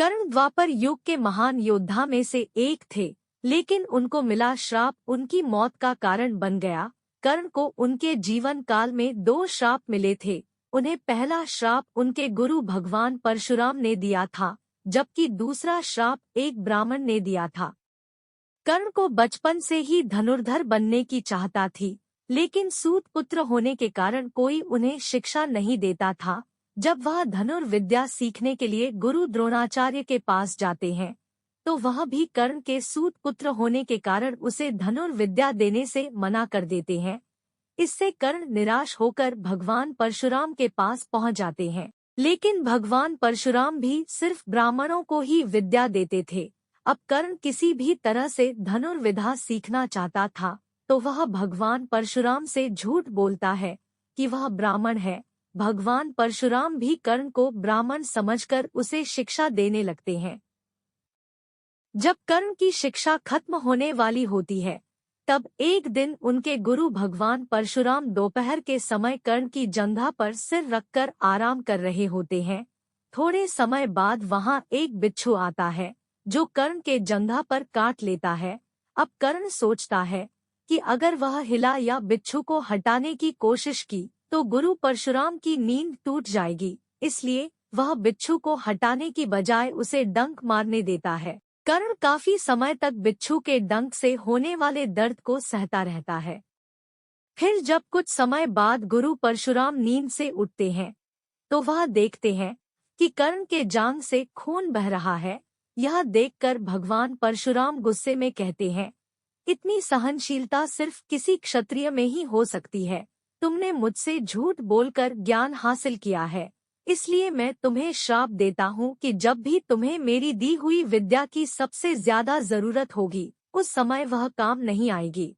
कर्ण द्वापर युग के महान योद्धा में से एक थे, लेकिन उनको मिला श्राप उनकी मौत का कारण बन गया। कर्ण को उनके जीवन काल में 2 श्राप मिले थे। उन्हें पहला श्राप उनके गुरु भगवान परशुराम ने दिया था, जबकि दूसरा श्राप एक ब्राह्मण ने दिया था। कर्ण को बचपन से ही धनुर्धर बनने की चाहता थी, लेकिन सूत पुत्र होने के कारण कोई उन्हें शिक्षा नहीं देता था। जब वह धनुर्विद्या सीखने के लिए गुरु द्रोणाचार्य के पास जाते हैं, तो वह भी कर्ण के सूत पुत्र होने के कारण उसे धनुर्विद्या देने से मना कर देते हैं। इससे कर्ण निराश होकर भगवान परशुराम के पास पहुंच जाते हैं, लेकिन भगवान परशुराम भी सिर्फ ब्राह्मणों को ही विद्या देते थे। अब कर्ण किसी भी तरह से धनुर्विद्या सीखना चाहता था, तो वह भगवान परशुराम से झूठ बोलता है कि वह ब्राह्मण है। भगवान परशुराम भी कर्ण को ब्राह्मण समझकर उसे शिक्षा देने लगते हैं। जब कर्ण की शिक्षा खत्म होने वाली होती है, तब एक दिन उनके गुरु भगवान परशुराम दोपहर के समय कर्ण की जंघा पर सिर रखकर आराम कर रहे होते हैं। थोड़े समय बाद वहां एक बिच्छू आता है, जो कर्ण के जंघा पर काट लेता है। अब कर्ण सोचता है कि अगर वह हिला या बिच्छू को हटाने की कोशिश की तो गुरु परशुराम की नींद टूट जाएगी, इसलिए वह बिच्छू को हटाने की बजाय उसे डंक मारने देता है। कर्ण काफी समय तक बिच्छू के डंक से होने वाले दर्द को सहता रहता है। फिर जब कुछ समय बाद गुरु परशुराम नींद से उठते हैं, तो वह देखते हैं कि कर्ण के जांघ से खून बह रहा है। यह देखकर भगवान परशुराम गुस्से में कहते हैं, इतनी सहनशीलता सिर्फ किसी क्षत्रिय में ही हो सकती है। तुमने मुझसे झूठ बोलकर ज्ञान हासिल किया है, इसलिए मैं तुम्हें श्राप देता हूँ कि जब भी तुम्हें मेरी दी हुई विद्या की सबसे ज्यादा जरूरत होगी, उस समय वह काम नहीं आएगी।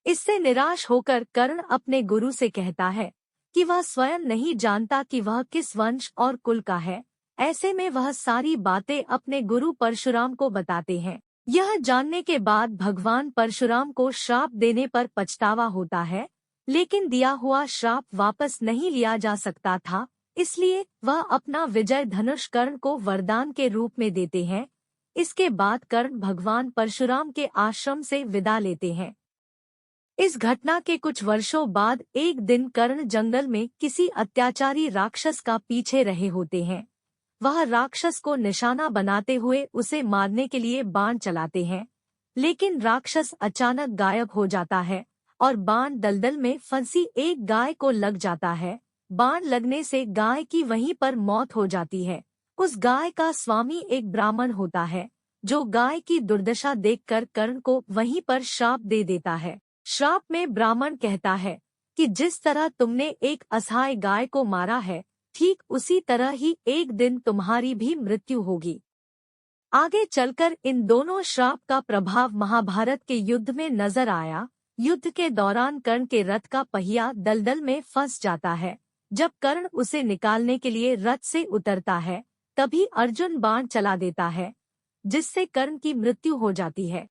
इससे निराश होकर कर्ण अपने गुरु से कहता है कि वह स्वयं नहीं जानता कि वह किस वंश और कुल का है। ऐसे में वह सारी बातें अपने गुरु परशुराम को बताते हैं। यह जानने के बाद भगवान परशुराम को श्राप देने पर पछतावा होता है, लेकिन दिया हुआ श्राप वापस नहीं लिया जा सकता था, इसलिए वह अपना विजय धनुष कर्ण को वरदान के रूप में देते हैं। इसके बाद कर्ण भगवान परशुराम के आश्रम से विदा लेते हैं। इस घटना के कुछ वर्षों बाद एक दिन कर्ण जंगल में किसी अत्याचारी राक्षस का पीछे रहे होते हैं। वह राक्षस को निशाना बनाते हुए उसे मारने के लिए बाण चलाते हैं, लेकिन राक्षस अचानक गायब हो जाता है और बाण दलदल में फंसी एक गाय को लग जाता है। बाण लगने से गाय की वहीं पर मौत हो जाती है। उस गाय का स्वामी एक ब्राह्मण होता है, जो गाय की दुर्दशा देखकर कर्ण को वहीं पर श्राप दे देता है। श्राप में ब्राह्मण कहता है कि जिस तरह तुमने एक असहाय गाय को मारा है, ठीक उसी तरह ही एक दिन तुम्हारी भी मृत्यु होगी। आगे चलकर इन दोनों श्राप का प्रभाव महाभारत के युद्ध में नजर आया। युद्ध के दौरान कर्ण के रथ का पहिया दलदल में फंस जाता है। जब कर्ण उसे निकालने के लिए रथ से उतरता है, तभी अर्जुन बाण चला देता है, जिससे कर्ण की मृत्यु हो जाती है।